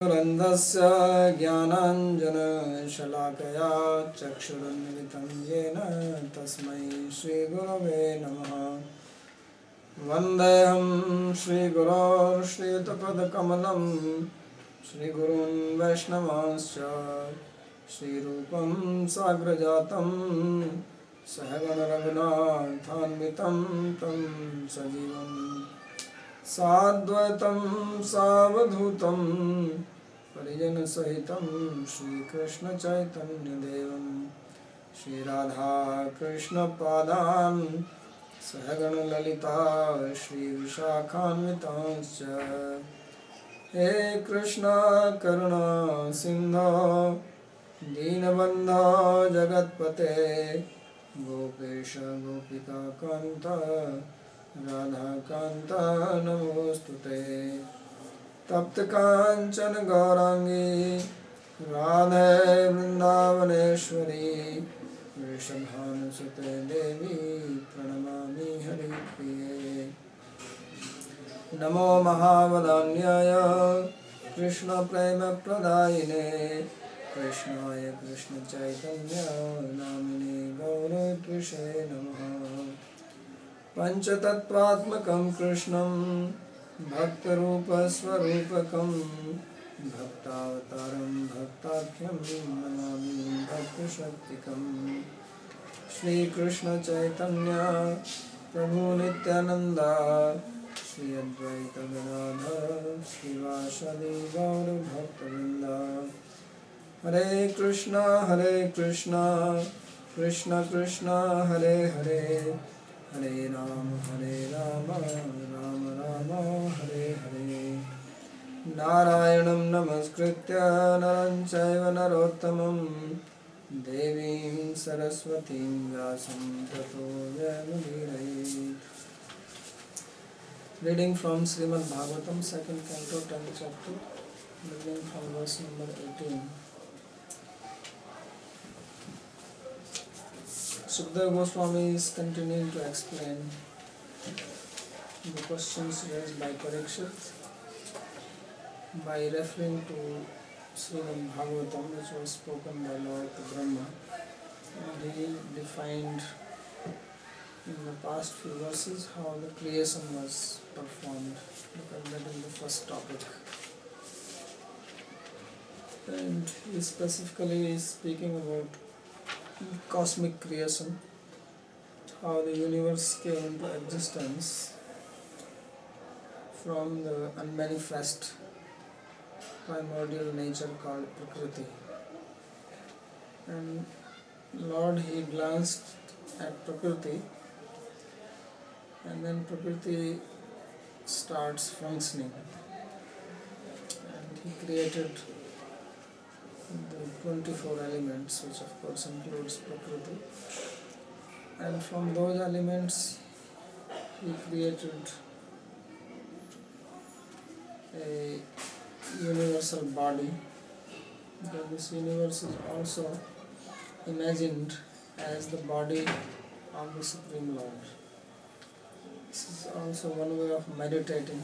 रन्धस्य ज्ञानाञ्जनशलाकया चक्षुरुन्मिलितं येन तस्मै श्रीगुरवे नमः। वन्देऽहं श्रीगुरोर्श्रीयुतपदकमलं श्रीगुरून् वैष्णवांश्च श्रीरूपं साग्रजातं सहगणरघुनाथान्वितं तं सजीवम् साद्वैतं सावधूतं परिजनसहितं श्रीकृष्णचैतन्यदेवं श्रीराधाकृष्णपादान् सहगणललिता श्रीविशाखान्वितांश्च। हे कृष्ण करुणा सिन्धो दीनबन्धो जगत्पते गोपेश गोपिकान्त राधाकान्त नमोऽस्तुते। तप्तकाञ्चन गौराङ्गी राधे वृन्दावनेश्वरी वृषभानुसुते देवी प्रणमामि हरिप्रिये। नमो महावदान्याय कृष्णप्रेमप्रदायिने कृष्णाय कृष्णचैतन्य नामिने गौरत्विषे नमः। पंचतत्त्वात्मकं कृष्णं भक्तरूपस्वरूपकं भक्तावतारं भक्ताख्यं नमामि भक्तशक्तिकं। श्रीकृष्णचैतन्य प्रभु नित्यानन्द श्री अद्वैत गदाधर श्रीवासदि गौरभक्तवृन्द। हरे कृष्णा कृष्ण कृष्ण हरे हरे हरे राम राम राम हरे हरे। नारायणं नमस्कृत्य नरं चैव नरोत्तमं देवीं सरस्वतीं व्यासं ततो जयमुदीरये। Reading from Srimad Bhagavatam, 2nd Canto, 10th chapter, beginning from verse number 18. Sukadeva Goswami is continuing to explain the questions raised by Parikshit by referring to Srimad Bhagavatam, which was spoken by Lord Brahma. And he defined in the past few verses how the creation was performed, because that is the first topic. And he specifically is speaking about cosmic creation, how the universe came into existence from the unmanifest primordial nature called Prakriti. And Lord, he glanced at Prakriti, and then Prakriti starts functioning, and he created the 24 elements, which of course includes Prakriti, and from those elements he created a universal body, because this universe is also imagined as the body of the Supreme Lord. This is also one way of meditating,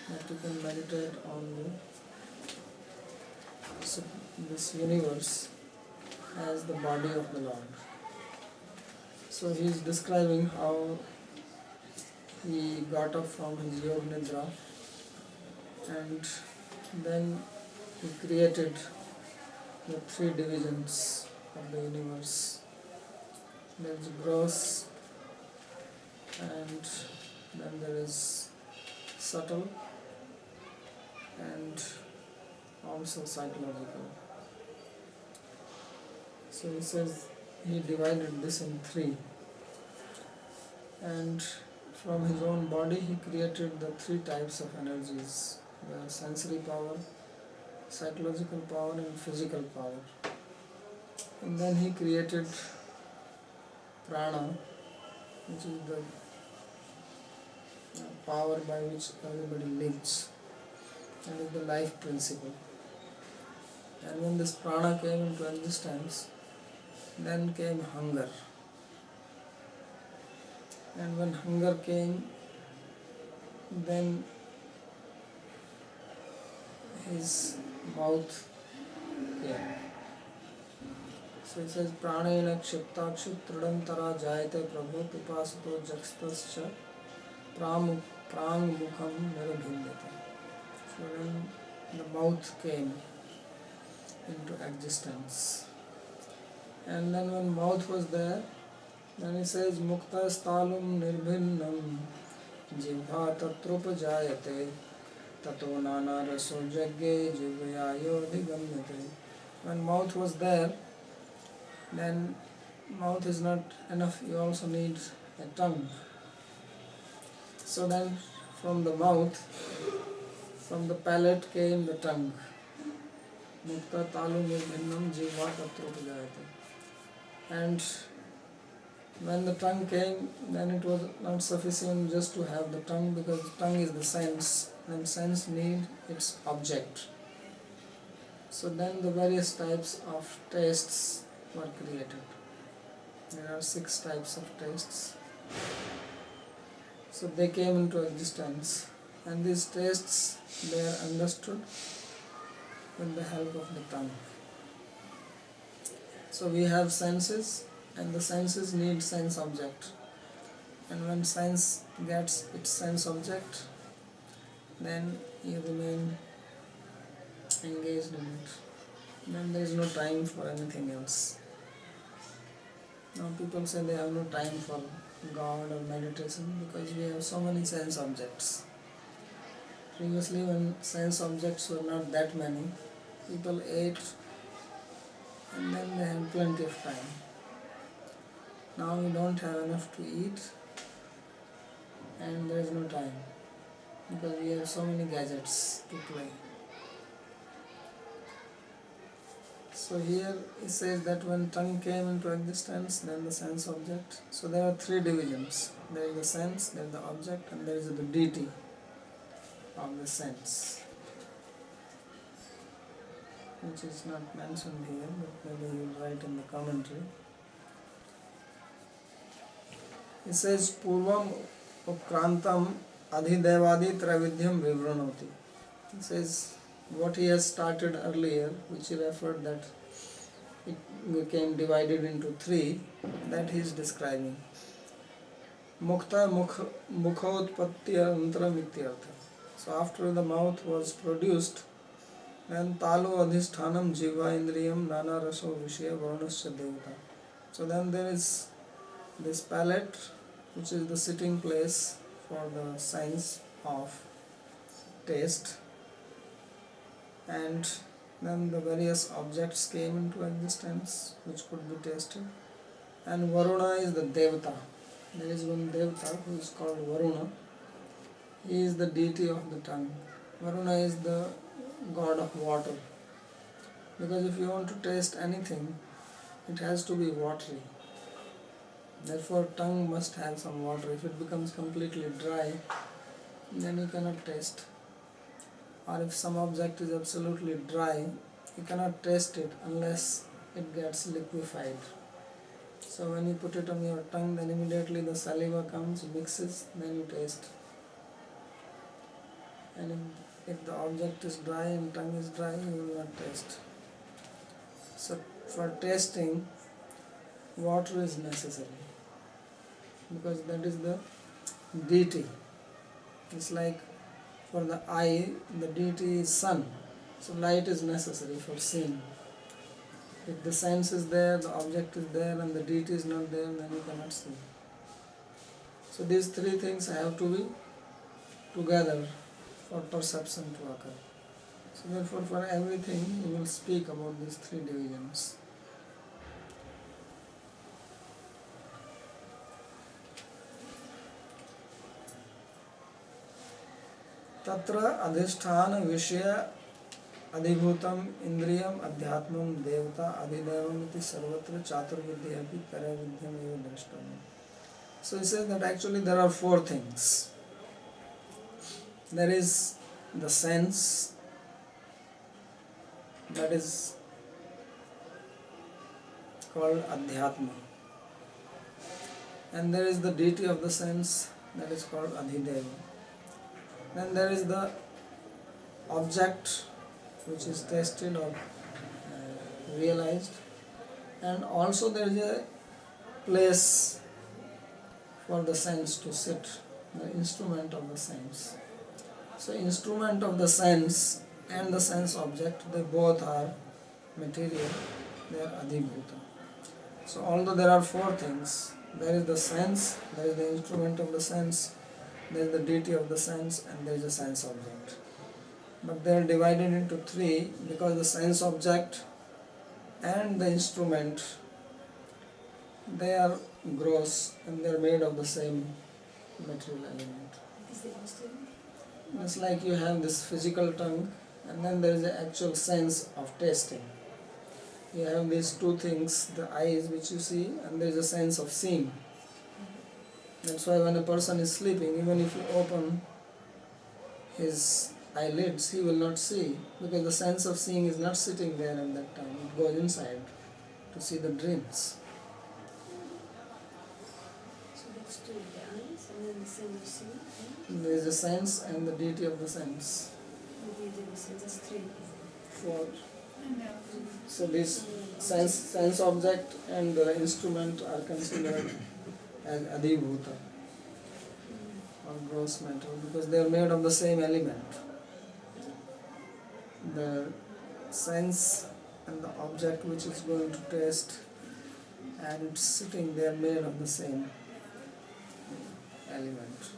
that you can meditate on this universe as the body of the Lord. So he is describing how he got up from his yoga nidra, and then he created the three divisions of the universe. There is gross, and then there is subtle, and also psychological. So he says he divided this in three, and from his own body he created the three types of energies: the sensory power, psychological power, and physical power. And then he created prana, which is the power by which everybody lives, and is the life principle. And when this prana came into existence, then came hunger. And when hunger came, then his mouth came. So it says pranena kshiptakshu tridantara jayate prabhu pipasato jakstascha prang mukham nirabhindate. So when the mouth came into existence, and then when mouth was there, then it says mukta stalum nirbhinnam jivha tatrupajayate tato nana raso jagge jivyayo digamyate. When mouth was there, then mouth is not enough, you also need a tongue. So then from the mouth, from the palate came the tongue. Mukta talu nirbhinnam jivha tatrupajayate. And when the tongue came, then it was not sufficient just to have the tongue, because the tongue is the sense, and sense need its object. So then the various types of tastes were created. There are 6 types of tastes. So they came into existence, and these tastes, they are understood with the help of the tongue. So we have senses, and the senses need sense object. And when sense gets its sense object, then you remain engaged in it. Then there is no time for anything else. Now people say they have no time for God or meditation because we have so many sense objects. Previously, when sense objects were not that many, people ate and then they had plenty of time. Now we don't have enough to eat and there is no time because we have so many gadgets to play. So here it says that when tongue came into existence, then the sense object. So there are 3 divisions. There is the sense, there is the object, and there is the deity of the sense, which is not mentioned here, but maybe you will write in the commentary. It says Purvam Ukrantam Adhidevadi Travidyam Vivranoti. It says what he has started earlier, which he referred that it became divided into 3, that he is describing. Mukta Mukhotpatti Antaram Ityartha. So after the mouth was produced, then Talu Adhisthanam Jiva Indriyam Nana Raso Vishya Varnasya Devata. So then there is this palate, which is the sitting place for the sense of taste, and then the various objects came into existence which could be tasted. And Varuna is the Devata. There is one Devata who is called Varuna. He is the deity of the tongue. Varuna is the god of water. Because if you want to taste anything, it has to be watery. Therefore, tongue must have some water. If it becomes completely dry, then you cannot taste. Or if some object is absolutely dry, you cannot taste it unless it gets liquefied. So when you put it on your tongue, then immediately the saliva comes, mixes, then you taste. And if the object is dry and tongue is dry, you will not taste. So for tasting, water is necessary, because that is the deity. It's like for the eye, the deity is sun. So light is necessary for seeing. If the sense is there, the object is there, and the deity is not there, then you cannot see. So these 3 things have to be together for perception to occur. So therefore, for everything, we will speak about these 3 divisions. Tatra adhisthana vishaya adhibhutam indriyam adhyatmam devata adhidevam iti sarvatra chaturvidya api paravidyam eva drashtam. So he says that actually there are 4 things. There is the sense, that is called adhyatma, and there is the deity of the sense, that is called adhideva. Then there is the object which is tasted or realized, and also there is a place for the sense to sit, the instrument of the sense. So instrument of the sense and the sense object, they both are material, they are adhibhuta. So although there are four things, there is the sense, there is the instrument of the sense, there is the deity of the sense, and there is a sense object. But they are divided into three because the sense object and the instrument, they are gross and they are made of the same material element. It's like you have this physical tongue and then there is an actual sense of tasting. You have these two things, the eyes which you see, and there is a sense of seeing. That's why when a person is sleeping, even if you open his eyelids, he will not see, because the sense of seeing is not sitting there at that time. It goes inside to see the dreams. So that's two, the eyes and then the sense of seeing. There is a sense and the deity of the sense. The deity of the sense, that's three. Four. So this sense object and the instrument are considered as adhibhuta or gross matter because they are made of the same element. The sense and the object which is going to taste and it's sitting there made of the same element.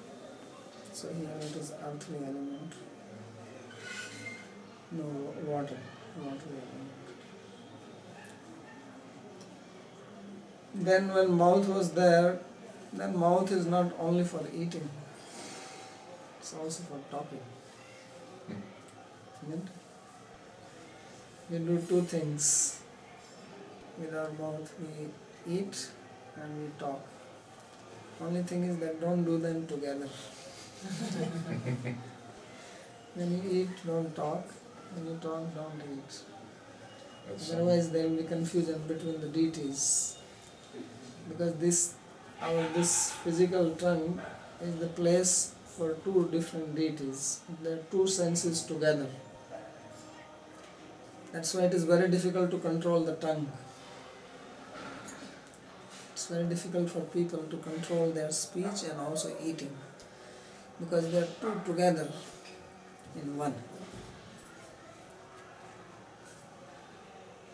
So here it is earthly element. No, water element. Then when mouth was there, then mouth is not only for eating, it's also for talking. Isn't it? We do two things with our mouth. We eat and we talk. Only thing is that don't do them together. When you eat, don't talk. When you talk, don't eat. Otherwise there will be confusion between the deities. Because this physical tongue is the place for two different deities. There are two senses together. That's why it is very difficult to control the tongue. It's very difficult for people to control their speech and also eating. Because they are two together in one.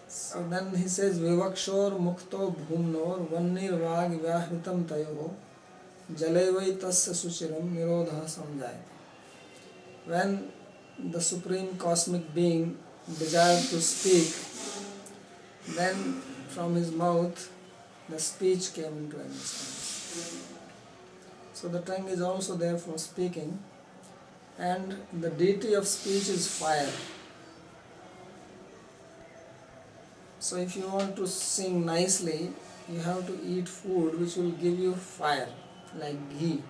So then he says, Vivakshor mukto bhumnor vannir vag vyahritam tayo jalevai tasya suchiram nirodha samjayate. When the Supreme Cosmic Being desired to speak, then from his mouth the speech came into existence. So the tongue is also there for speaking, and the deity of speech is fire. So if you want to sing nicely, you have to eat food which will give you fire, like ghee.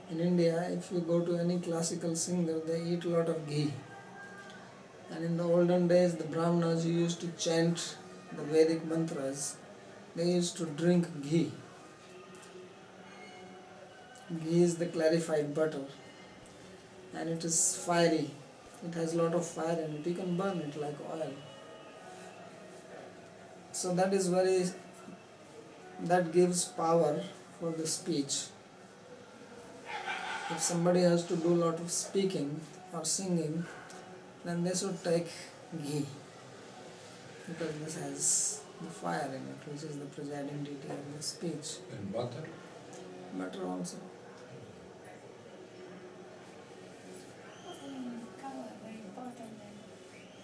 In India, if you go to any classical singer, they eat a lot of ghee. And in the olden days, the Brahmanas who used to chant the Vedic mantras, they used to drink ghee. Ghee is the clarified butter, and it is fiery. It has a lot of fire in it. You can burn it like oil. So that gives power for the speech. If somebody has to do a lot of speaking or singing, then they should take ghee, because this has the fire in it, which is the presiding deity of the speech. And butter? Butter also. Cow are very important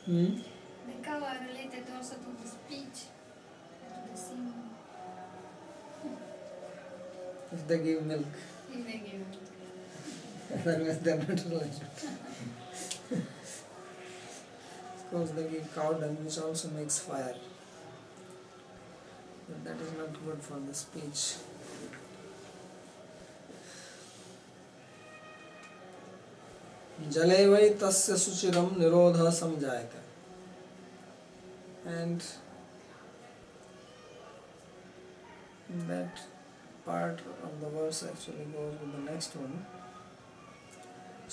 then. The cow are related also to the speech, to the singing. If they give milk, If they give it. otherwise they are not related. Of course, they give cow dung, which also makes fire. But that is not good for the speech. Jalevai tasya suchiram nirodha samjayate. And that part of the verse actually goes with the next one.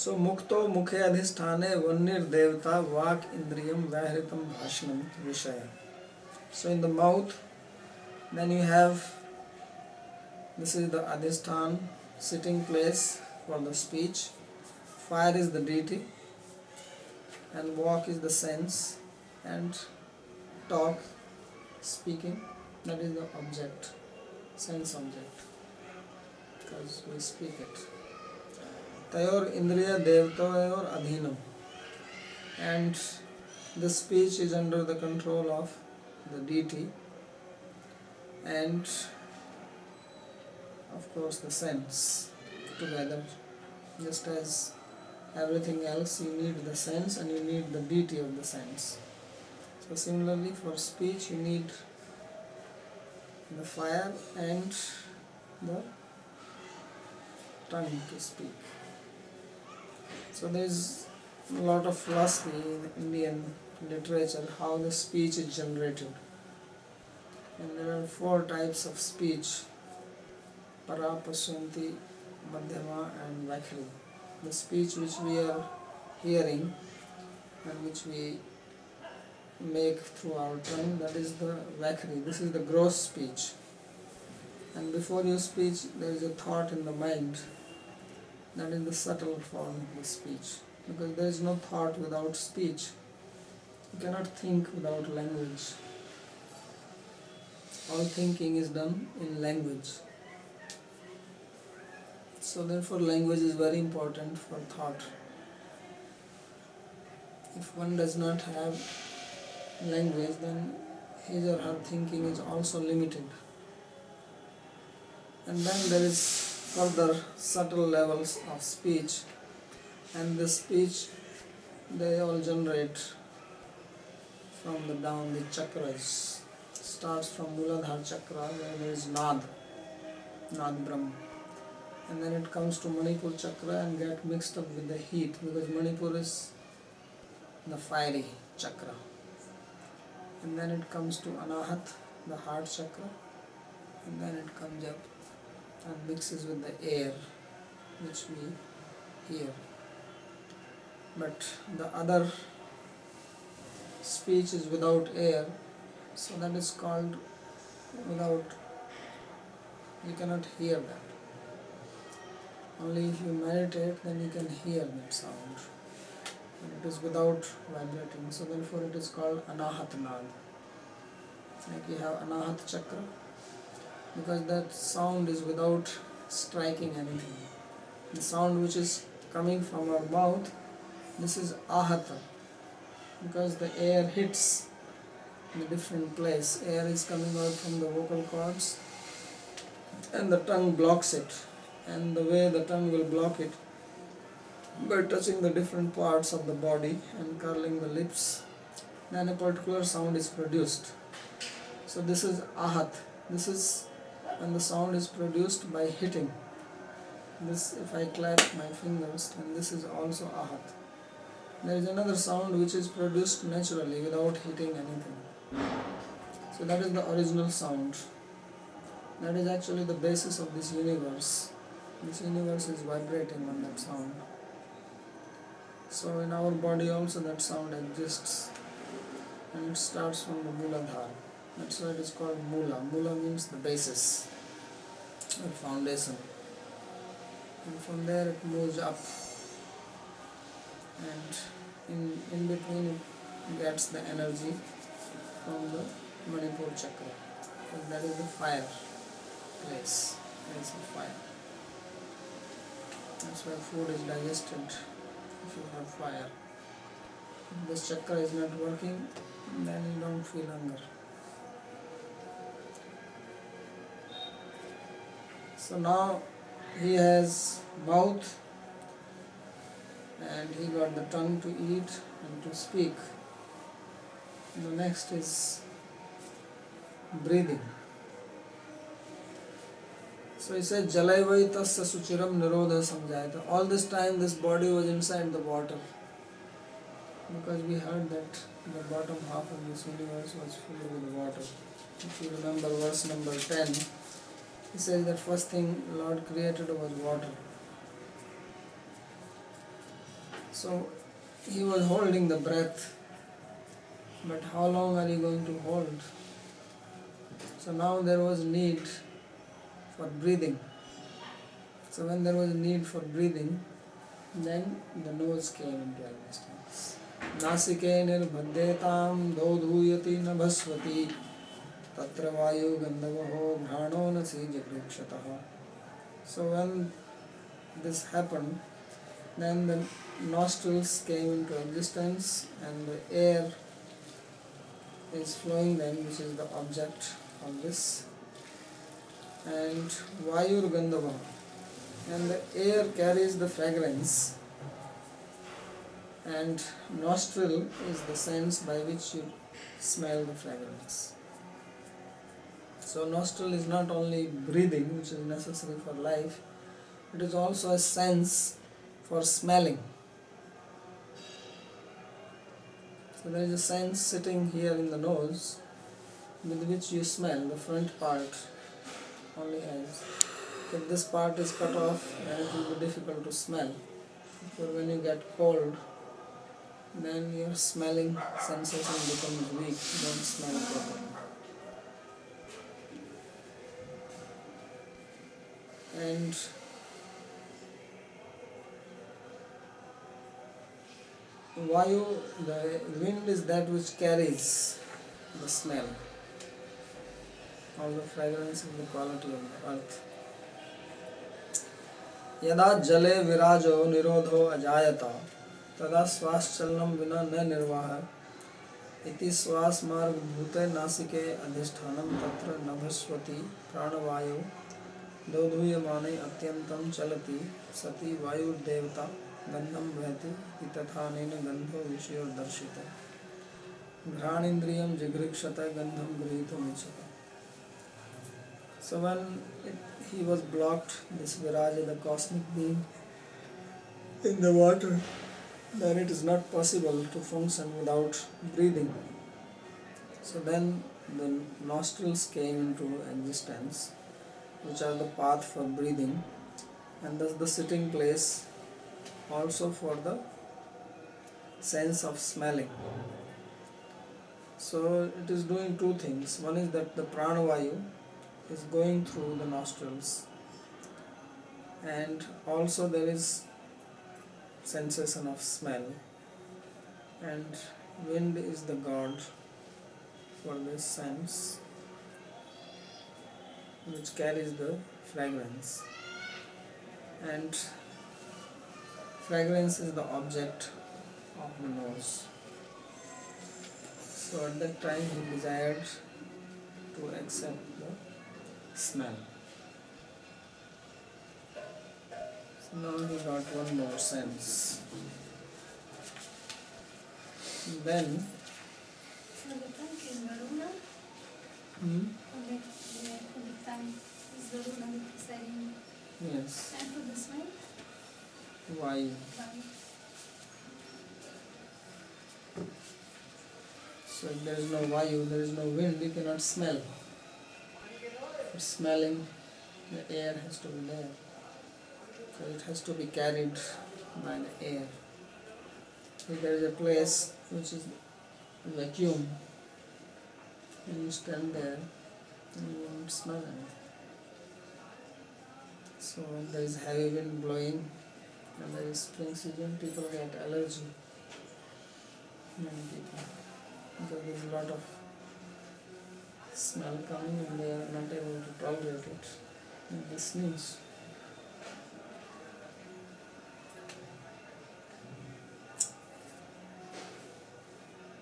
So mukto mukhe adhisthane vannir devata vak indriyam vyahritam bhashanam vishaya. So in the mouth, then you have, this is the adhisthan, sitting place for the speech. Fire is the deity, and walk is the sense, and talk, speaking, that is the object, sense object, because we speak it. Tayor indriya devtayor adhinam, and the speech is under the control of the deity, and of course the sense together. Just as everything else, you need the sense and you need the deity of the sense. So similarly, for speech you need the fire and the tongue to speak. So there is a lot of philosophy in Indian literature how the speech is generated. And there are 4 types of speech: para, pasyanti, madhyama and vakhri. The speech which we are hearing and which we make through our tongue, that is the vakhri. This is the gross speech. And before your speech, there is a thought in the mind. That is the subtle form of the speech. Because there is no thought without speech. You cannot think without language. All thinking is done in language. So therefore language is very important for thought. If one does not have language, then his or her thinking is also limited. And then there is further subtle levels of speech, and the speech, they all generate from the down the chakras. Starts from Muladhara chakra, where there is Nad Brahma, and then it comes to Manipur chakra and get mixed up with the heat, because Manipur is the fiery chakra. And then it comes to Anahat, the heart chakra, and then it comes up and mixes with the air which we hear. But the other speech is without air, so that is called without, you cannot hear that. Only if you meditate, then you can hear that sound. And it is without vibrating, so therefore it is called Anahat Nad. Like you have Anahat chakra, because that sound is without striking anything. The sound which is coming from our mouth, this is Ahata, because the air hits in a different place. Air is coming out from the vocal cords and the tongue blocks it. And the way the tongue will block it, by touching the different parts of the body and curling the lips, then a particular sound is produced. So this is Ahat. This is when the sound is produced by hitting. This, if I clap my fingers, then this is also Ahat. There is another sound which is produced naturally without hitting anything. So that is the original sound. That is actually the basis of this universe. This universe is vibrating on that sound. So in our body also that sound exists, and it starts from the Muladhara. That's why it is called Mula. Mula means the basis or foundation. And from there it moves up, and in between it gets the energy from the Manipur chakra, because that is the fire place. There is the fire. That's why food is digested if you have fire. If this chakra is not working, then you don't feel hunger. So now he has mouth, and he got the tongue to eat and to speak. The next is breathing. So he said, Jalaivai tasya suchiram nirodha samjayata. All this time this body was inside the water, because we heard that the bottom half of this universe was filled with water. If you remember verse number 10, he says that first thing Lord created was water. So he was holding the breath, but how long are you going to hold? So now there was need for breathing. So when there was need for breathing, then the nose came into existence. Nasike nirbhadetam dodhuyati nabhasvati tatra vayu gandhavaho bhrano nasi jagrikshataha. So when this happened, then the nostrils came into existence and the air is flowing then, which is the object of this. And Vayur Gandhava, and the air carries the fragrance, and nostril is the sense by which you smell the fragrance. So nostril is not only breathing, which is necessary for life, it is also a sense for smelling. So there is a sense sitting here in the nose with which you smell. The front part only has. If this part is cut off, then it will be difficult to smell. For when you get cold, then your smelling sensation becomes weak. You don't smell properly. And Vayu, the wind is that which carries the smell. All the fragrance is the quality of the earth. Yada jale virajo nirodho ajayata tada swaschalnam vina na nirvaha iti swas marg bhute nasike adhishthanam tatra nabhasvati pranavayo dodhuyamane atyantam chalati sati vayu devata gandham bhati itathanena gandho vishayo darshita घ्राणेन्द्रियम जिघृक्षता गंधम गृहीतुम इच्छता. So when he was blocked, this Viraja, the cosmic being, in the water, then it is not possible to function without breathing. So then the nostrils came into existence, which are the path for breathing, and thus the sitting place also for the sense of smelling. So it is doing two things. One is that the pranavayu is going through the nostrils, and also there is sensation of smell, and wind is the god for this sense, which carries the fragrance, and fragrance is the object of the nose. So at that time he desired to accept the smell. So now he got one more sense. Then For the tongue is Varuna. For the tongue is Varuna with the setting. yes, And for the smell, why? Vayu. So if there is no vayu, there is no wind, you cannot smell. For smelling, the air has to be there. So it has to be carried by the air. If there is a place which is vacuum, and you stand there, and you won't smell anything. So when there is heavy wind blowing, and there is spring season, people get allergy. Many people. Because there is a lot of smell coming and they are not able to tolerate it. And they sneeze.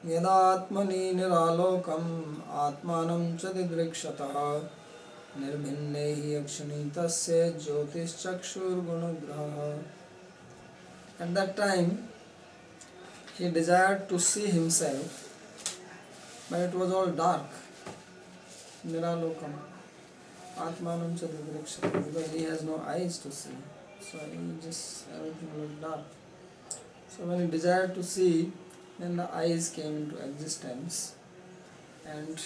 यदात्मनि निरालोकम् आत्मानं च दिदृक्षतः निर्भिन्ने हि अक्षिणी तस्य ज्योतिश्चक्षुर्गुणग्रहः. At that time, he desired to see himself, but it was all dark. Niralokam. Atmanam cha didrikshata, because he has no eyes to see. So everything was dark. So when he desired to see, then the eyes came into existence, and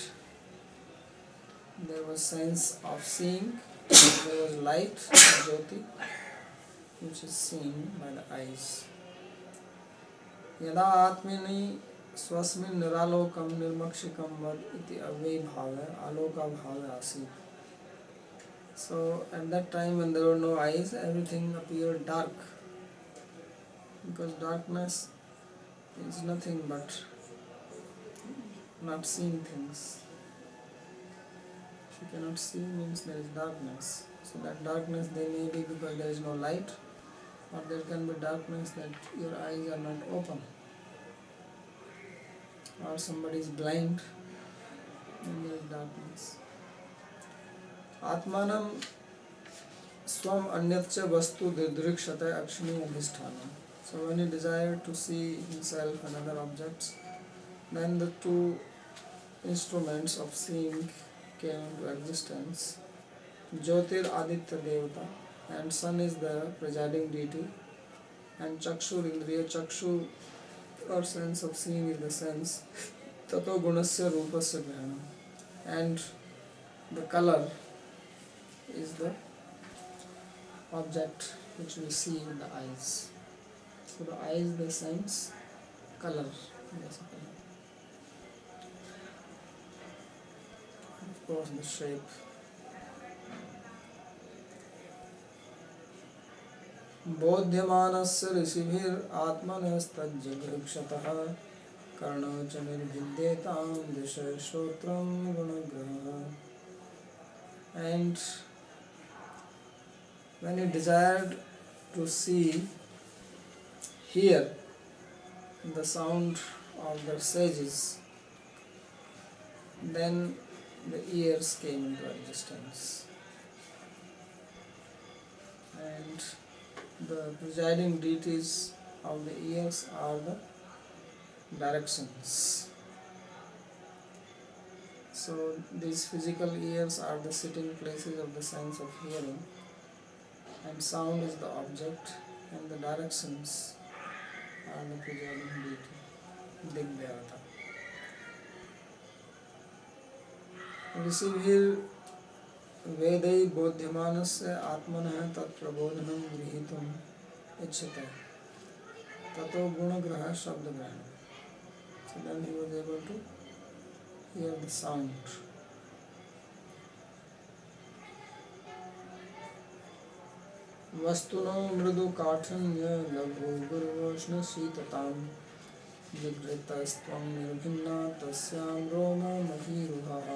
there was sense of seeing. There was light, jyoti, which is seen by the eyes. यदा आत्मनि स्वस्मिन् निरालोकं निर्मक्षिकं वद इति अव्ययभावे आलोकाभावे आसीत्. So at that time when there were no eyes, everything appeared dark, because darkness is nothing but not seeing things. If you cannot see, means there is darkness. So that darkness there may be because there is no light, or there can be darkness that your eyes are not open, or somebody is blind and there is darkness. Atmanam swam anyatcha vastu didrikshate akshini adhisthana. So when he desired to see himself and other objects, then the two instruments of seeing came into existence. Jyotir Aditya Devata, and sun is the presiding deity, and Chakshur Indriya, Chakshu or sense of seeing is the sense, Tato Gunasya Rupasya Grahana, and the color is the object which we see with the eyes. So the eye is the sense, color basically. Of course the shape. बोध्यमानस्य ऋषिभिर् आत्मनस्तज्जगृक्षतः कर्णो च निर्भिद्येतां दिशः श्रोत्रं गुणग्रहः. And when he desired to see, hear the sound of the sages, then the ears came into existence. And the presiding deities of the ears are the directions. So these physical ears are the sitting places of the sense of hearing, and sound is the object, and the directions are the presiding deity, Digdevata. ऋषिभिर् वेदै बोध्यमानस्य आत्मनः तत्प्रबोधनं गृहीतुम् इच्छते ततो गुणग्रह शब्दग्रहणम्. So then he was able to hear the sound. वस्तुनो मृदु काठिन्य लघु गुरुवोष्ण शीततां जिघ्रतस्त्वं निर्भिन्ना तस्यां रोम महीरुहः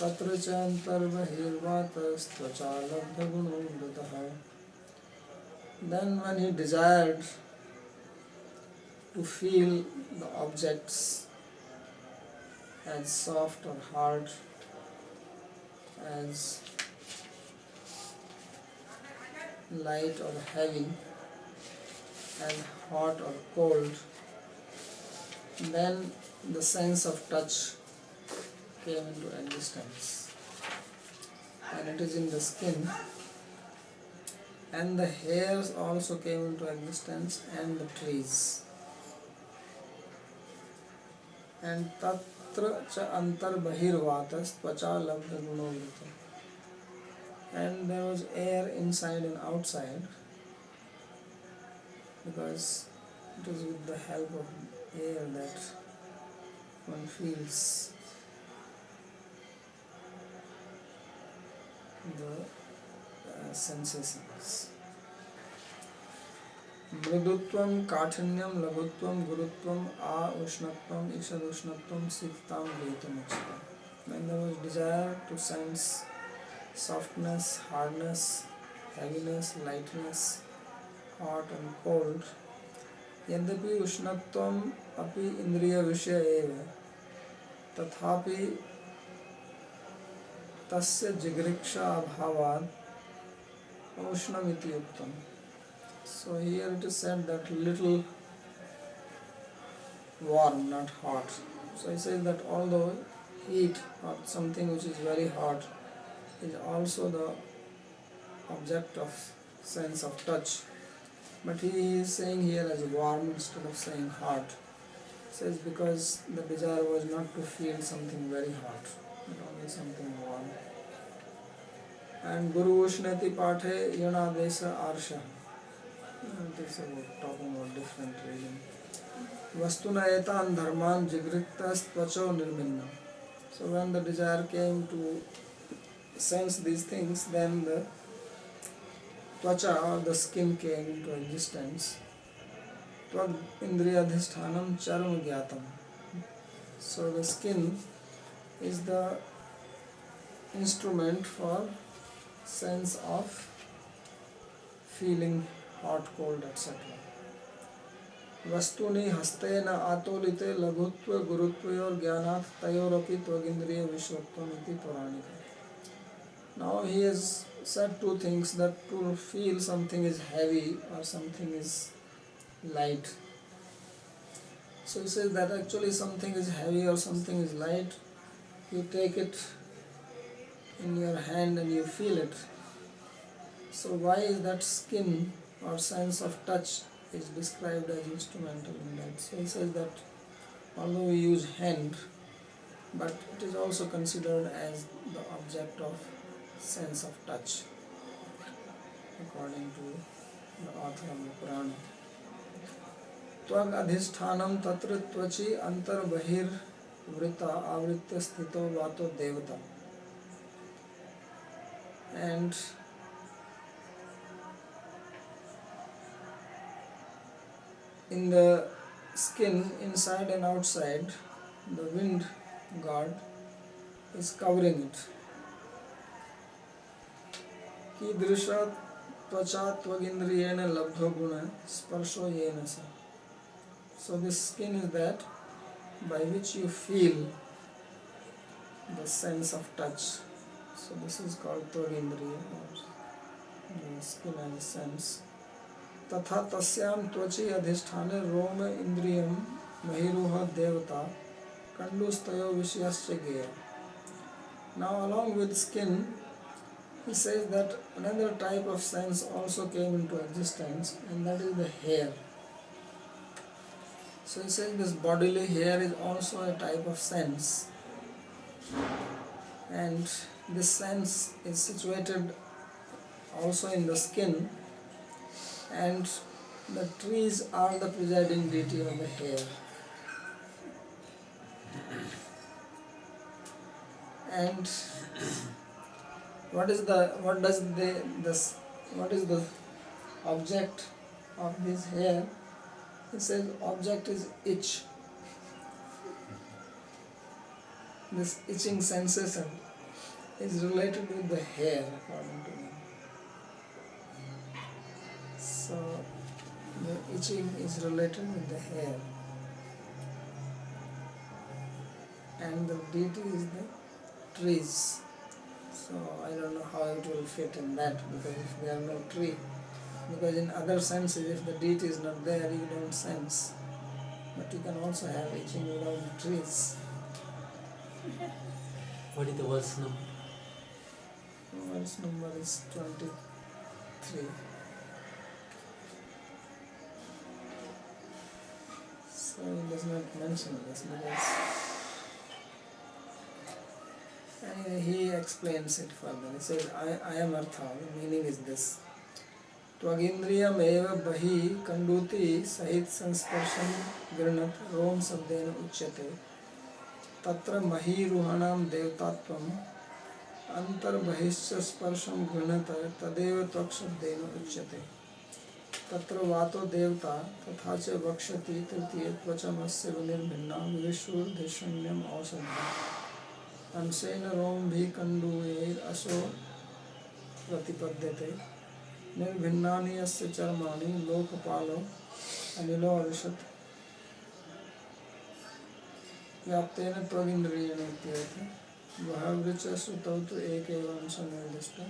तत्र च अन्तर्बहिर्वातस्त्वचा लब्धगुणोऽमृतः. Then when he desired to feel the objects as soft or hard, as light or heavy, as hot or cold, then the sense of touch came into existence, and it is in the skin, and the hairs also came into existence, and the trees. And tatra cha antar bahirvatas tvacha labdha gunovrita, and there was air inside and outside, because it is with the help of air that one feels the sensations. मृदुत्वं काठिन्यं लघुत्वं गुरुत्वं आ उष्णत्वं ईषदुष्णत्वं शीततां गृहीतुमुच्यते. When there was desire to sense softness, hardness, heaviness, lightness, hot and cold, यद्यपि उष्णत्वम अपि इंद्रिय विषय एव तथापि तस्य जिगृक्षा अभावात् उष्णमिति उक्तम्. So here it is said that little warm, not hot. So he says that although heat or something which is very hot is also the object of sense of touch, but he is saying here as warm instead of saying hot. Says because the desire was not to feel something very hot, but only something warm. And Guru Ushnati Pathe Yana Desa Arsha. It is about talking about different reading. Vastuna etan dharman jigrittas tvacho nirminna. So when the desire came to sense these things, then the tvacha or the skin came into existence. Twag indriyadhisthanam charma gyatam. So the skin is the instrument for sense of feeling hot, cold, etc. वस्तुनि हस्तेन आतोलिते लघुत्व गुरुत्वयोर ज्ञानात् तयोरपि त्वगिंद्रिय विश्वत्वम् इति पौराणिका. Now he has said two things, that to feel something is heavy or something is light. So he says that actually something is heavy or something is light, you take it in your hand and you feel it. So why is that skin or sense of touch is described as instrumental in that? So he says that although we use hand, but it is also considered as the object of sense of touch, according to the author of the Purana. Tvag adhisthanam tatra tvachi antar bahir vrita avritya sthito vato devata. And in the skin, inside and outside, the wind god is covering it. Kidrisha tvacha tvagindriyena labdho guna sparsho yena sa. So this skin is that by which you feel the sense of touch. So this is called tvagindriya, or the skin as a sense. तथा तस्याम त्वचि अधिष्ठाने रोम इंद्रियम महिरुह देवता कंडुस्तयो विषयश्च गेय. Now along with skin, he says that another type of sense also came into existence, and that is the hair. So he says this bodily hair is also a type of sense, and this sense is situated also in the skin, and the trees are the presiding deity of the hair. And what is the object of this hair? It says object is itch. This itching sensation is related with the hair, according to me. So the itching is related with the hair, and the deity is the trees. So I don't know how it will fit in that, because if there are no tree, because in other senses, if the deity is not there, you don't sense. But you can also have itching without the trees. What is the verse number? Verse number is 23. So he does not mention this, because anyway, he explains it further. He says, I am Artha. The meaning is this. Tvagindriyam eva bahi kanduti sahit sansparsham grinat rom sabdena uchyate tatra mahiruhanam devtatvam antar bahisya sparsham grinata tadeva tvak sabdena uchyate तत्र वातो देवता तथा च वक्षति तृतीय त्वचमस्य निर्भिन्ना विश्वूर्धिशून्यम औषधि अंशेन रोम भी कंडूयैर असो प्रतिपद्यते निर्भिन्नानि यस्य चर्माणि लोकपालो अनिलो अविशत् व्याप्तेन त्वगिन्द्रियेण इत्येतत् वह वृच सुतौ तु एकैव अंशो निर्दिष्टः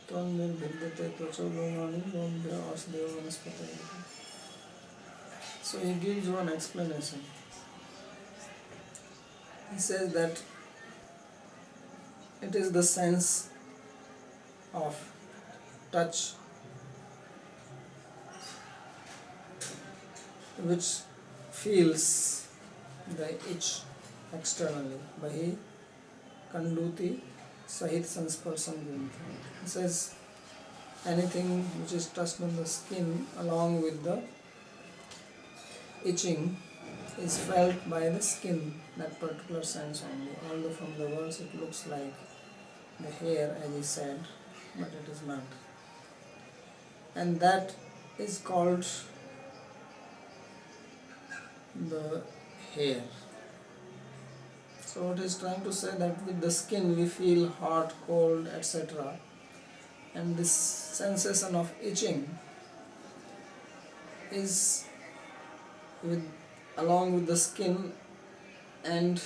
त्वं निर्भिद्यते त्वचो लोमानि लोमभ्य औषधयो वनस्पतयः. So he gives one explanation. He says that it is the sense of touch which feels the itch externally. Bahi kanduti sahit sansparsam grinta. He says anything which is touched on the skin along with the itching is felt by the skin, that particular sense only. Although from the words it looks like the hair, as he said, but it is not. And that is called the hair. So what is trying to say that with the skin we feel hot, cold, etc. And this sensation of itching is along with the skin and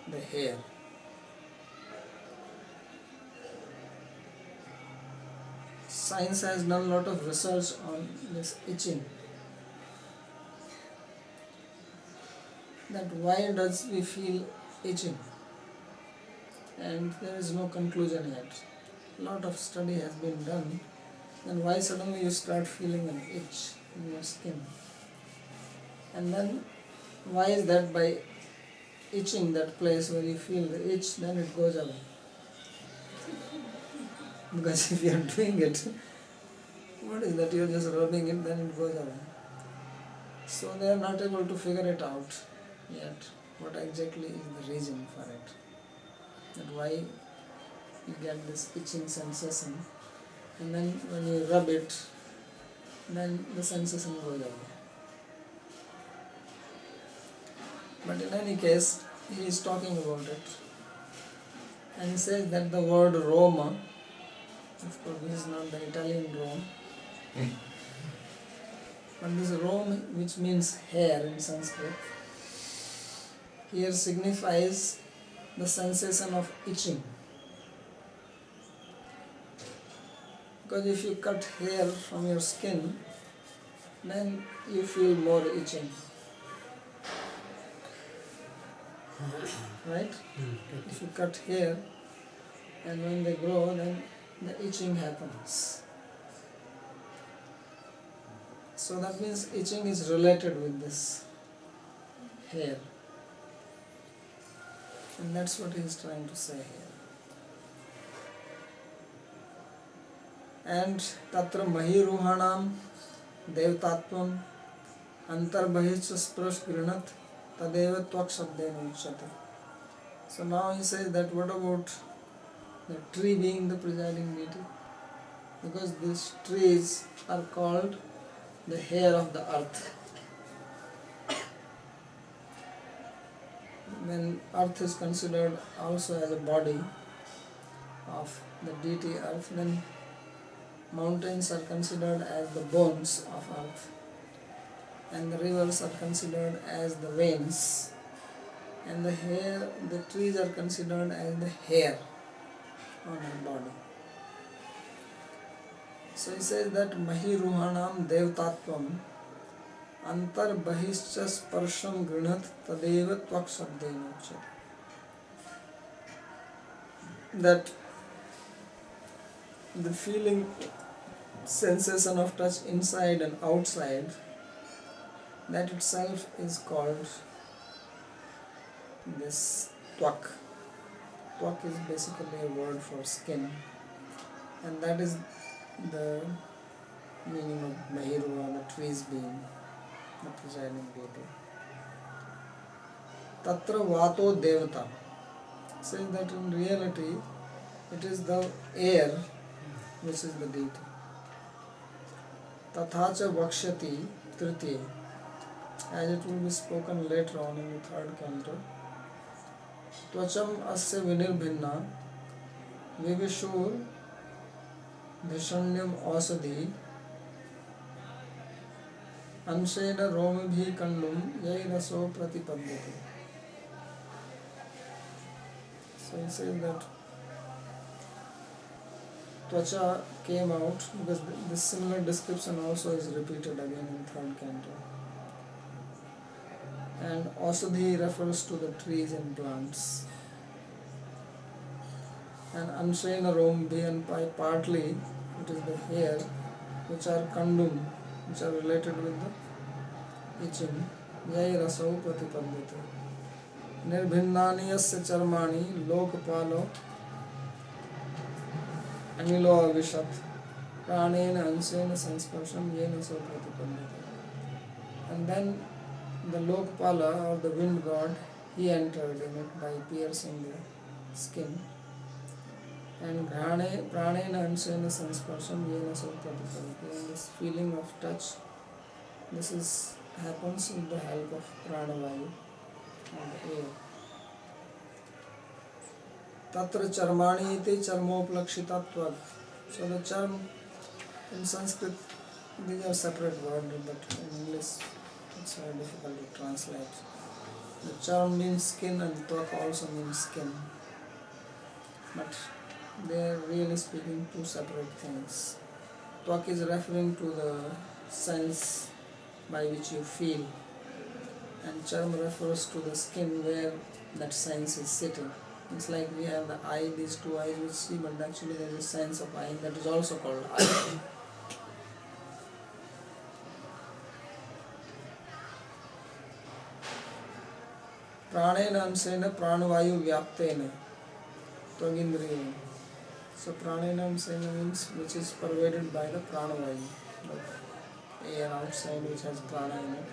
the hair. Science has done a lot of research on this itching. That why does we feel itching? And there is no conclusion yet. A lot of study has been done. Then why suddenly you start feeling an itch in your skin? And then why is that by itching that place where you feel the itch, then it goes away? Because if you are doing it, what is that? You are just rubbing it, then it goes away. So they are not able to figure it out yet. What exactly is the reason for it? That why you get this itching sensation, and then when you rub it, then the sensation goes away. But in any case, he is talking about it. And he says that the word Roma, of course this is not the Italian Rome, but this Rome, which means hair in Sanskrit, here signifies the sensation of itching. Because if you cut hair from your skin, then you feel more itching. Right? If you cut hair and when they grow, then the itching happens. So that means itching is related with this hair. And that's what he is trying to say here. And tatra mahiruhanam devtatvam antarbahich sprush grinat tadeva tvak shabdena uchyate. So now he says that what about the tree being the presiding deity? Because these trees are called the hair of the earth. When earth is considered also as a body of the deity earth, then mountains are considered as the bones of earth, and the rivers are considered as the veins, and the trees are considered as the hair on our body. So he says that Mahiruhanam Devtatvam Antar Bahischa Sparsham Grinat Tadeva Tvak Shabdena Uchyate. That the feeling, sensation of touch inside and outside, that itself is called this tvak. Tvak is basically a word for skin, and that is the meaning of Mahiru, the trees being the presiding deity. Tatra Vato Devata says that in reality it is the air which is the deity. Tathacha Vakshati Tritiya, as it will be spoken later on in the third canto. Tvacham asya vinirbhinna vivishur dhishanyam ausadhi anshena romibhi kandum yairaso pratipadyate. So he says that Tvacha came out because this similar description also is repeated again in third canto. And Ausadhi refers to the trees and plants. And Anshena Rombi, and partly it is the hair, which are kandum, which are related with the itching. Yai rasau pratipadyate. Nirbhinnani yasya charmani lokapalo anilo avishat pranena ansena sansparsham yena so pratipadyate. And then the Lokpala or the wind god, he entered in it by piercing the skin. And pranena ansena sansparsam yena sarpatikarati. And this feeling of touch, this is happens with the help of pranavayu and air. Tatra charmani iti charmoplakshitatvad. So the charm in Sanskrit, these are separate words, but in English it's very difficult to translate. The charm means skin and twak also means skin. But they are really speaking two separate things. Twak is referring to the sense by which you feel, and charm refers to the skin where that sense is sitting. It's like we have the eye, these two eyes which see, but actually there is a sense of eye that is also called eye. Pranena ansena pranavayu vyaptena tvagindriya. So pranena ansena means which is pervaded by the pranavayu, the air outside which has prana in it.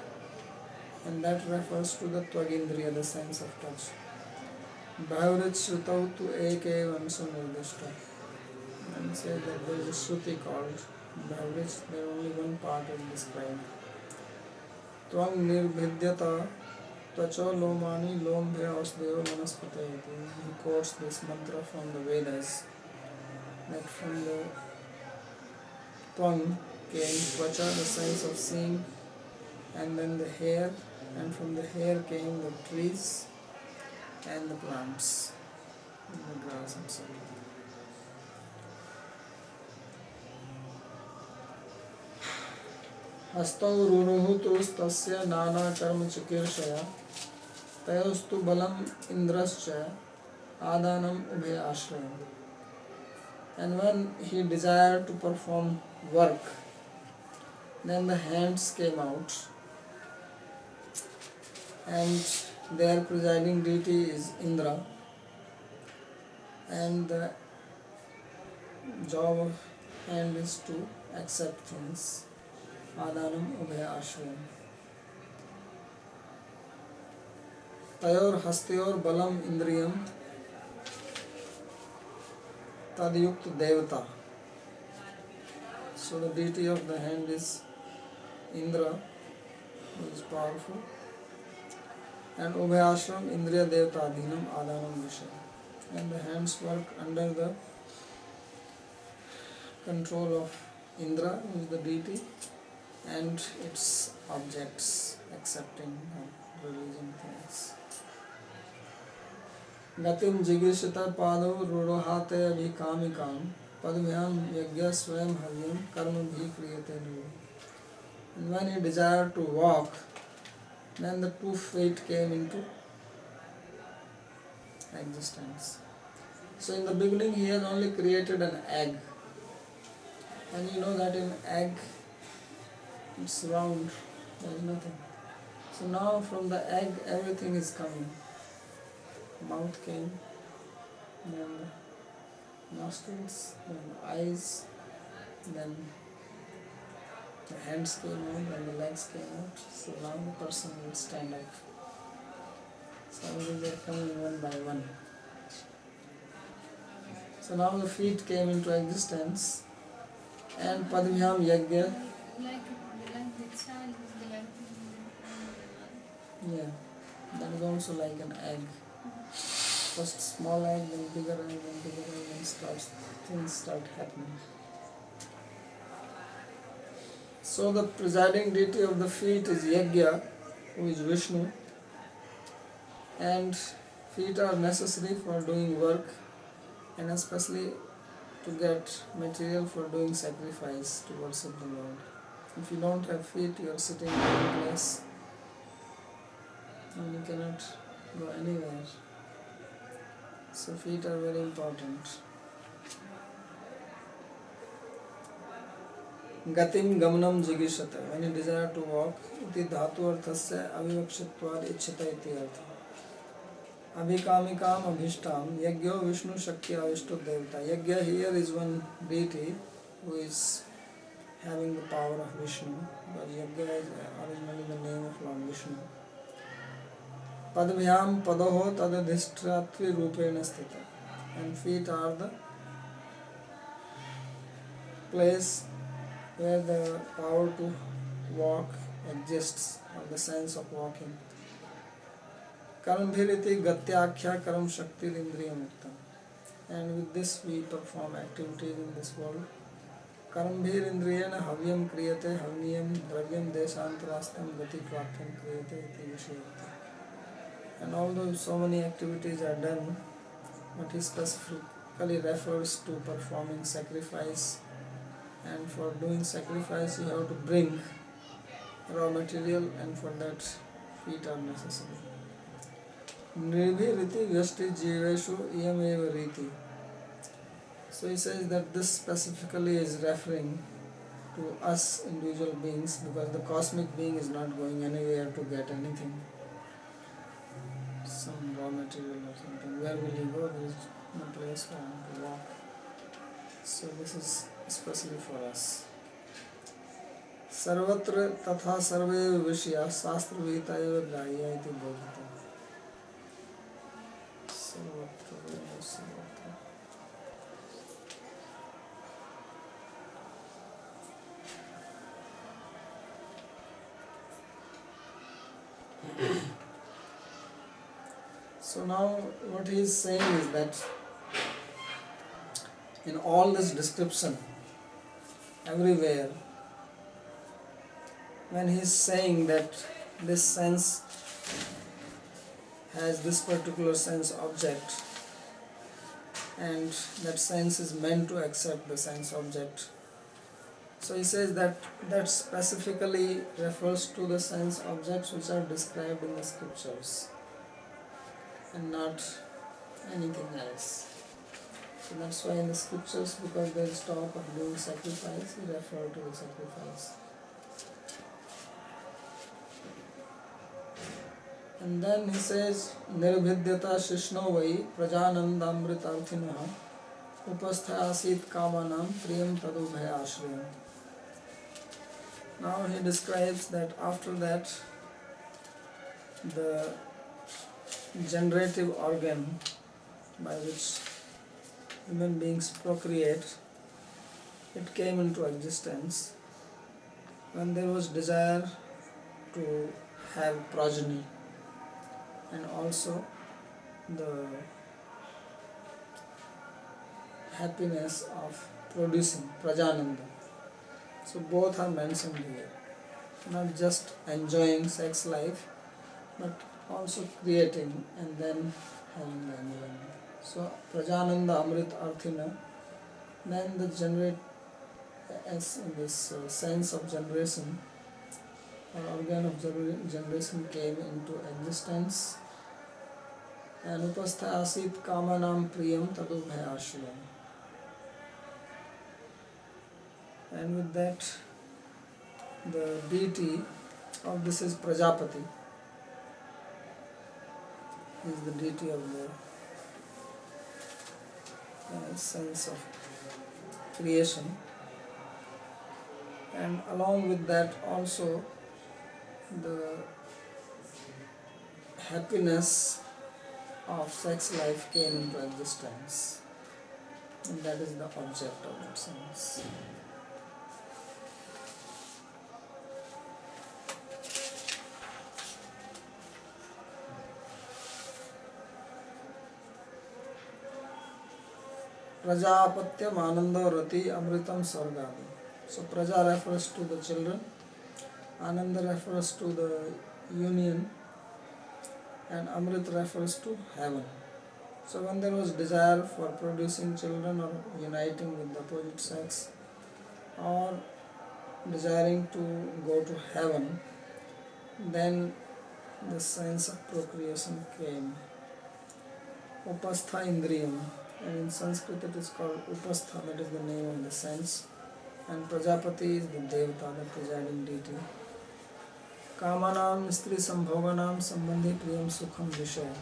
And that refers to the tvagindriya, the sense of touch. Bhavrit Shrutau tu eke vansu nirdishta. And say that there is a Shruti called Bhavrit, there only one part is described. Twang nirbhidyata tvacho lomani lombhya osdeo vanaspate. He quotes this mantra from the Vedas, that from the twang came tvacha, the sense of seeing, and then the hair, and from the hair came the trees and the plants, and the grass and so on. हस्तौ रुरुहुतुस्त्वस्य नानाकर्मचिकीर्षया तयोस्तु बलम् इन्द्रश्च आदानम् उभे आश्रयम्. And when he desired to perform work, then the hands came out, and their presiding deity is Indra, and the job of hand is to accept things. Adanam ubhaya ashrayam. Tayor hastayor balam indriyam tadyukt devata. So the deity of the hand is Indra, who is powerful, and ubhayashram indriya devata adhinam adanam vishay. And the hands work under the control of Indra, who is the deity, and its objects, accepting and releasing things. Gatim jigishita pado rurohate abhikamikam padmyam yagya swayam havyam karma bhi kriyate nuru. And when he desired to walk, then the 2 feet came into existence. So in the beginning he has only created an egg, and you know that in egg it's round, there is nothing. So now from the egg everything is coming. Mouth came, then the nostrils, then the eyes, then the hands came out, then the legs came out. So now the person will stand up. So they are coming one by one. So now the feet came into existence, and Padmyam Yagya. Like the child with the Yeah, that is also like an egg. First small egg, then bigger egg, then bigger egg, then things start happening. So the presiding deity of the feet is Yagya, who is Vishnu, and feet are necessary for doing work, and especially to get material for doing sacrifice to worship the Lord. If you don't have feet, you are sitting in one place and you cannot go anywhere. So feet are very important. Gatim gamanam jigishata. When you desire to walk, iti dhatu arthasya avivakshitvad ichchata iti artha. Abhikamikam abhishtam yagyo vishnu shakya avishto devata. Yagya here is one deity who is having the power of Vishnu, but Yagya is originally the name of Lord Vishnu. Padvyam padaho tadadhishtratri rupena sthita. And feet are the place where the power to walk exists, or the sense of walking. Karambhiriti gatyakhya karam shakti indriya mukta. And with this we perform activities in this world. Karambhir indriyena havyam kriyate havniyam dravyam deshantarastam gati prapyam kriyate iti vishayati. And although so many activities are done, but he specifically refers to performing sacrifice. And for doing sacrifice you have to bring raw material, and for that feet are necessary. Nirbhiriti vyasti jiveshu iyameva riti. So he says that this specifically is referring to us individual beings, because the cosmic being is not going anywhere to get anything, some raw material or something. Where will he go? There is no place for him to walk. So this is especially for us. Sarvatra tatha sarve vishya sastra vita eva grahya iti bodhita. Sarvatra. So now what he is saying is that in all this description, everywhere, when he is saying that this sense has this particular sense object, and that sense is meant to accept the sense object, so he says that that specifically refers to the sense objects which are described in the scriptures and not anything else. So that's why in the scriptures, because there is talk of doing sacrifice, he referred to the sacrifice. And then he says, Nirbhidyata Shishno Vai Prajanandamritarthinaha Upastha Asit Kamanam Priyam Tadubhaya Ashriyam. Now he describes that after that, the generative organ by which human beings procreate, it came into existence when there was desire to have progeny, and also the happiness of producing, prajananda. So both are mentioned here, not just enjoying sex life, but also creating and then having the enjoyment. So prajananda amrit arthina, then the generate, as in this sense of generation, or organ of generation came into existence, and upastha asit kamanam priyam tadubhaya ashriyam. And with that, the deity of this is Prajapati, is the deity of the sense of creation, and along with that also the happiness of sex life came into existence, and that is the object of that sense. Prajapatyam Ananda Rati Amritam Sargadi. So Praja refers to the children, Ananda refers to the union, and Amrit refers to heaven. So when there was desire for producing children or uniting with the opposite sex, or desiring to go to heaven, then the sense of procreation came. Upastha Indriyam, and in Sanskrit it is called Upastha, that is the name of the sense, and Prajapati is the Devata, the presiding deity. Kamanam Stri Sambhoganam Sambandhi Priyam Sukham Vishaya,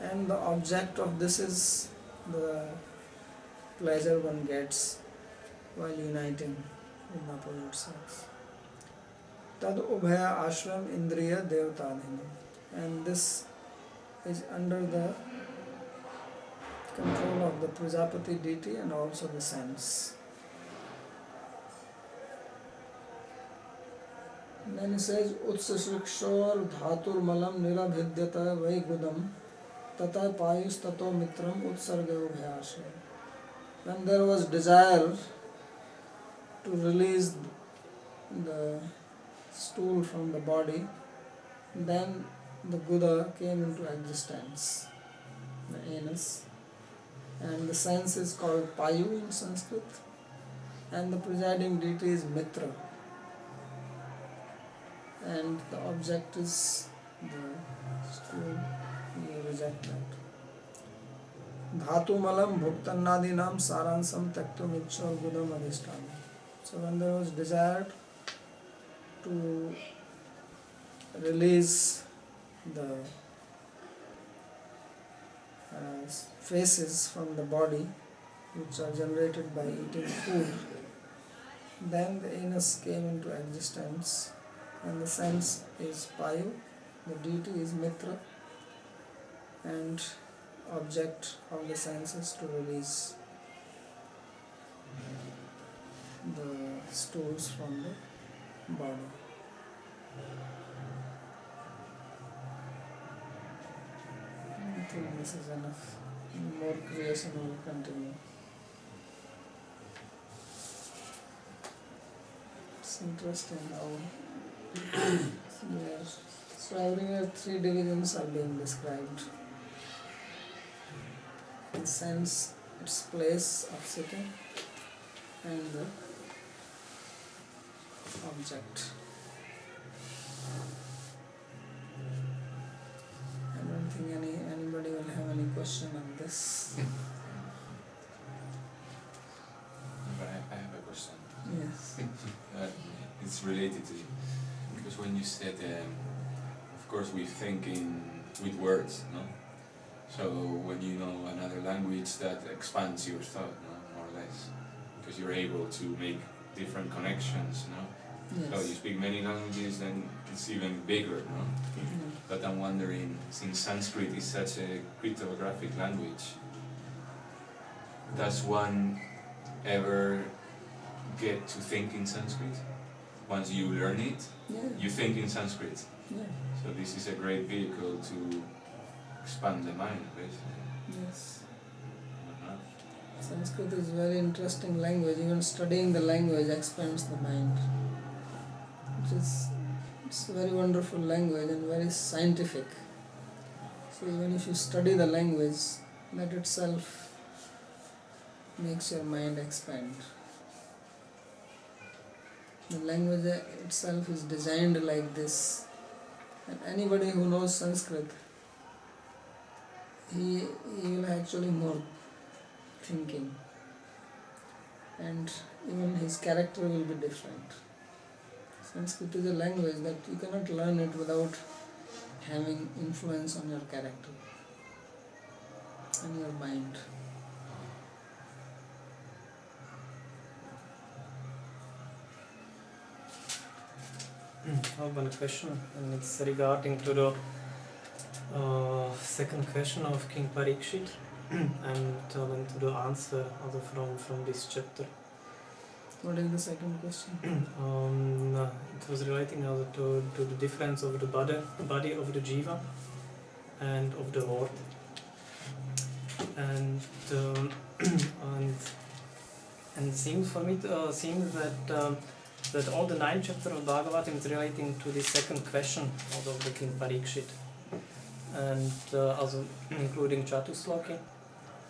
and the object of this is the pleasure one gets while uniting with the opposite sex. Tad Ubhaya Ashram Indriya Devtadhina, and this is under the control of the Prajapati deity and also the sense. And then he says, Utsasrikshor dhatur malam nirabhidyata vai gudam tata payus tato mitram utsargyo bhyasha. When there was desire to release the stool from the body, then the Buddha came into existence, the anus, and the sense is called Payu in Sanskrit, and the presiding deity is Mitra, and the object is the stool. You reject that. Dhatu malam bhuktannadinam saransam taktum ichchor gudam adhishtam. So when there was desire to release the faces from the body which are generated by eating food, then the anus came into existence, and the sense is Payu, the deity is Mitra, and object of the senses to release the stools from the body. I think this is enough. More creation will continue. It's interesting how yes. So everywhere 3 divisions are being described. The sense, its place of sitting, and the object. I don't think anybody will have any question on this. But I have a question. Yes. It's related to it. Because when you said, of course we think with words, no? So when you know another language, that expands your thought, no? More or less. Because you're able to make different connections, no? Yes. So you speak many languages, then it's even bigger, no? Mm. But I'm wondering, since Sanskrit is such a cryptographic language, does one ever get to think in Sanskrit? Once you learn it, Yeah. you think in Sanskrit. Yeah. So this is a great vehicle to expand the mind, basically. Yes. Uh-huh. Sanskrit is a very interesting language. Even studying the language expands the mind. It's a very wonderful language and very scientific. So even if you study the language, that itself makes your mind expand. The language itself is designed like this. And anybody who knows Sanskrit, he will actually more thinking. And even his character will be different. Sanskrit is a language that you cannot learn it without having influence on your character and your mind. I have one question, and it's regarding to the second question of King Parikshit and to the answer also from this chapter. What is the second question? It was relating also to the difference of the body of the jiva and of the Lord. And and seems for me seems that all the 9 chapters of Bhagavatam is relating to the second question of the King Parikshit, and also including Chatusloki,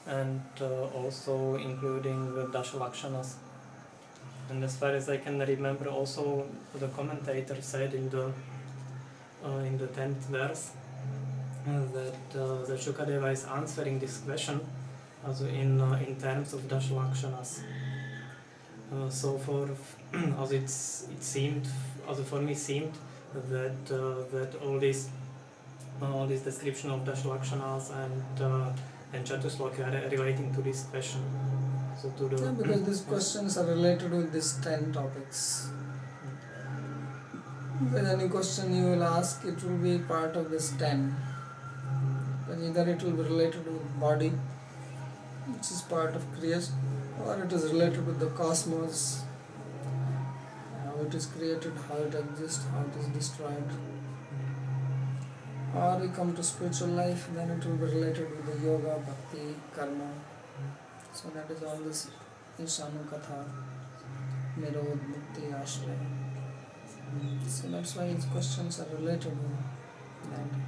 and also including the Dasha Lakshanas. And as far as I can remember, also the commentator said in the 10th verse that Shukadeva is answering this question also in terms of Dasha Lakshanas. So as it seemed, also for me seemed that all this description of Dasha Lakshanas and Chatusloki are relating to this question. So to the Yeah, because these questions are related with these 10 topics. With any question you will ask, it will be part of this 10. But either it will be related with body, which is part of creation, or it is related with the cosmos, how it is created, how it exists, how it is destroyed. Or we come to spiritual life, then it will be related with the yoga, bhakti, karma. So that is all this Ishanu Katha, Nirod, Mukti, Ashraya. So that's why his questions are related with that.